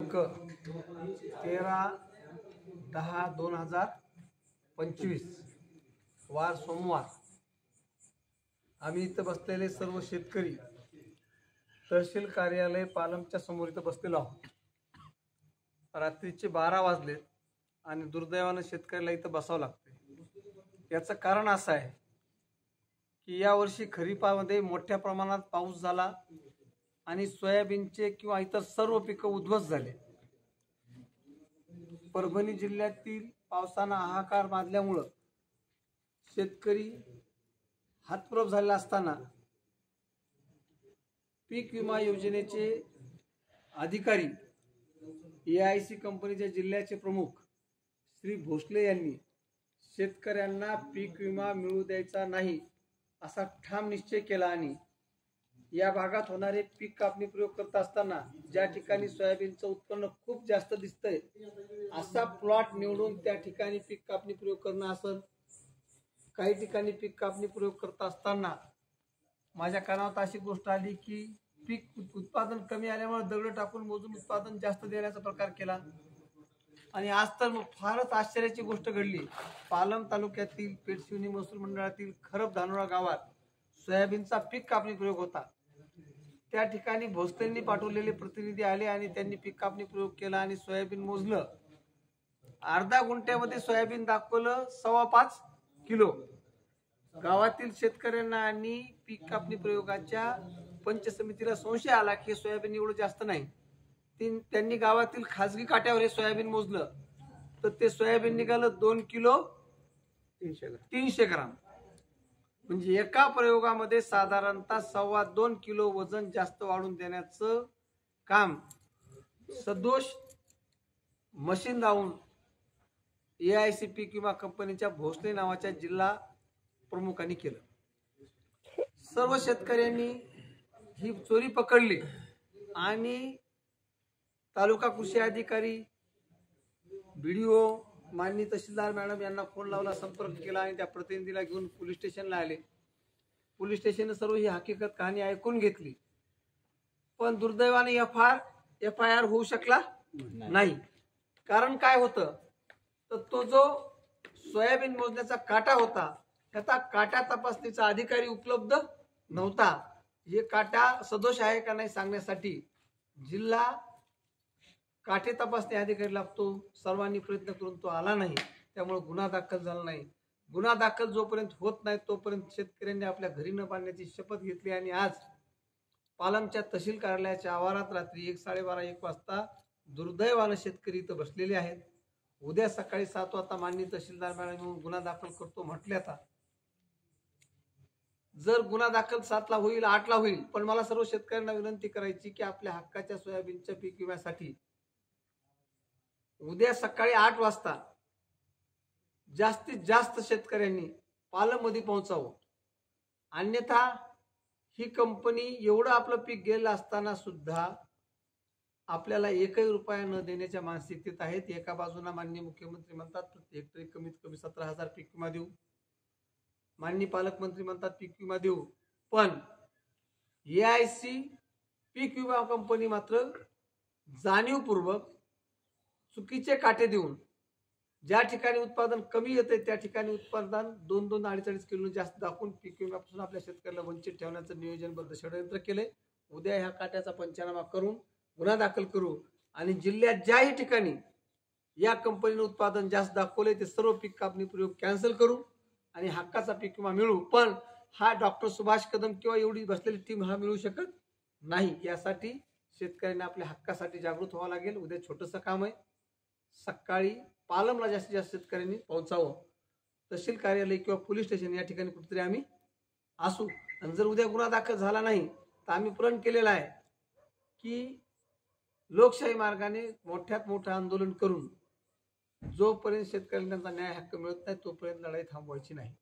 13/10/2025 वार सोमवार आम्ही इथं बसलेले सर्व शेतकरी तहसील कार्यालय पालमच्या समोर इथं बसलेलो आहोत। रात्रीचे 12 वाजलेत आणि दुर्दैवानं शेतकऱ्याला इथं बसावं लागतंय। याचं कारण असं आहे की यावर्षी खरीपामध्ये मोठ्या प्रमाणात पाऊस झाला आणि सोयाबीनचे किंवा इतर सर्व पिकं उद्ध्वस्त झाले। परभणी जिल्ह्यातील पावसानं हाहाकार माजल्यामुळे शेतकरी हातप्रभ झाले असताना पीक विमा योजनेचे अधिकारी AIC कंपनीच्या जिल्ह्याचे प्रमुख श्री भोसले यांनी शेतकऱ्यांना पीक विमा मिळू द्यायचा नाही असा ठाम निश्चय केला आणि या भागात होणारे पीक कापणी प्रयोग करत असताना ज्या ठिकाणी सोयाबीनचं उत्पन्न खूप जास्त दिसतंय असा प्लॉट निवडून त्या ठिकाणी पीक कापणी प्रयोग करणं असेल। काही ठिकाणी पीक कापणी प्रयोग करत असताना माझ्या कानावर अशी गोष्ट आली की पीक उत्पादन कमी आल्यामुळे दगड टाकून मोजून उत्पादन जास्त देण्याचा प्रकार केला आणि आज तर फारच आश्चर्याची गोष्ट घडली। पालम तालुक्यातील पेठशिवनी महसूल मंडळातील खरब धानोरा गावात सोयाबीनचा पीक कापणी प्रयोग होता। त्या ठिकाणी भोसलेंनी पाठवलेले प्रतिनिधी आले आणि त्यांनी पीक कापणी प्रयोग केला आणि सोयाबीन मोजलं। अर्धा गुंठ्यामध्ये सोयाबीन दाखवलं 5.25 किलो। गावातील शेतकऱ्यांना आणि पीक कापणी प्रयोगाच्या पंच समितीला संशय आला की सोयाबीन एवढं जास्त नाही। त्यांनी गावातील खासगी काट्यावर हे सोयाबीन मोजलं तर ते सोयाबीन निघालं 2 किलो 300 ग्राम। म्हणजे एका प्रयोगामध्ये साधारणतः 2.25 किलो वजन जास्त वाढून देण्याचं काम सदोष मशीन लावून AIC पीक विमा कंपनीच्या भोसले नावाच्या जिल्हा प्रमुखांनी केलं। सर्व शेतकऱ्यांनी ही चोरी पकडली आणि तालुका कृषी अधिकारी BDO माननीय तहसीलदार मॅडम यांना फोन लावला, संपर्क केला आणि त्या प्रतिनिधीला घेऊन पोलीस स्टेशनला आले। पोलीस स्टेशनने सर्व ही हकीकत कहाणी ऐकून घेतली, पण दुर्दैवाने FIR होऊ शकला नाही। कारण काय होतं तर तो जो सोयाबीन मोजण्याचा काटा होता त्याचा काटा तपासणीचा अधिकारी उपलब्ध नव्हता। हे काटा सदोष आहे का नाही सांगण्यासाठी जिल्हा काटे तपासणी अधिकारी लागतो। सर्वांनी प्रयत्न करून तो आला नाही, त्यामुळे गुन्हा दाखल झाला नाही। गुन्हा दाखल जोपर्यंत होत नाही तोपर्यंत शेतकऱ्यांनी आपल्या घरी न बांधण्याची शपथ घेतली आणि आज पालमच्या तहसील कार्यालयाच्या आवारात रात्री 1:30-1 वाजता दुर्दैवाने शेतकरी इथं बसलेले आहेत। उद्या सकाळी 7 वाजता माननीय तहसीलदार मॅडम गुन्हा दाखल करतो म्हटले। आता जर गुन्हा दाखल 7 ला होईल 8 ला होईल, पण मला सर्व शेतकऱ्यांना विनंती करायची की आपल्या हक्काच्या सोयाबीनच्या पीक विम्यासाठी उद्या सकाळी 8 वाजता जास्तीत जास्त शेतकऱ्यांनी पालममध्ये पोहोचावं। अन्यथा ही कंपनी एवढं आपलं पीक गेलं असताना सुद्धा आपल्याला 1 रुपया न देण्याच्या मानसिकतेत आहेत। एका बाजूला माननीय मुख्यमंत्री म्हणतात प्रति हेक्टरी कमीत कमी 17,000 पीक विमा देऊ, माननीय पालकमंत्री म्हणतात पीक विमा देऊ, पण AIC पीक विमा कंपनी मात्र जाणीवपूर्वक चुकीचे काटे देऊन ज्या ठिकाणी उत्पादन कमी येते त्या ठिकाणी उत्पादन 2-2-2.5 किलो जास्त दाखवून पीक विम्यापासून आपल्या शेतकऱ्याला वंचित ठेवण्याचं नियोजनबद्ध षडयंत्र केले। उद्या ह्या काट्याचा पंचनामा करून गुन्हा दाखल करू आणि जिल्ह्यात ज्याही ठिकाणी या कंपनीने उत्पादन जास्त दाखवले ते सर्व पीक कापणी प्रयोग कॅन्सल करू आणि हक्काचा पीक विमा मिळू। पण हा डॉक्टर सुभाष कदम किंवा एवढी बसलेली टीम हा मिळू शकत नाही। यासाठी शेतकऱ्यांना आपल्या हक्कासाठी जागृत व्हावं लागेल। उद्या छोटंसं काम आहे, सकाळी पालमला जास्तीत जास्त शेतकऱ्यांनी पोहोचावं। तहसील कार्यालय किंवा पोलीस स्टेशन या ठिकाणी कुठेतरी आम्ही असू आणि जर उद्या गुन्हा दाखल झाला नाही तर आम्ही प्रण केलेला आहे की लोकशाही मार्गाने मोठ्यात मोठं आंदोलन करून जोपर्यंत शेतकऱ्यांना त्यांचा न्याय हक्क मिळत नाही तोपर्यंत लढाई थांबवायची नाही।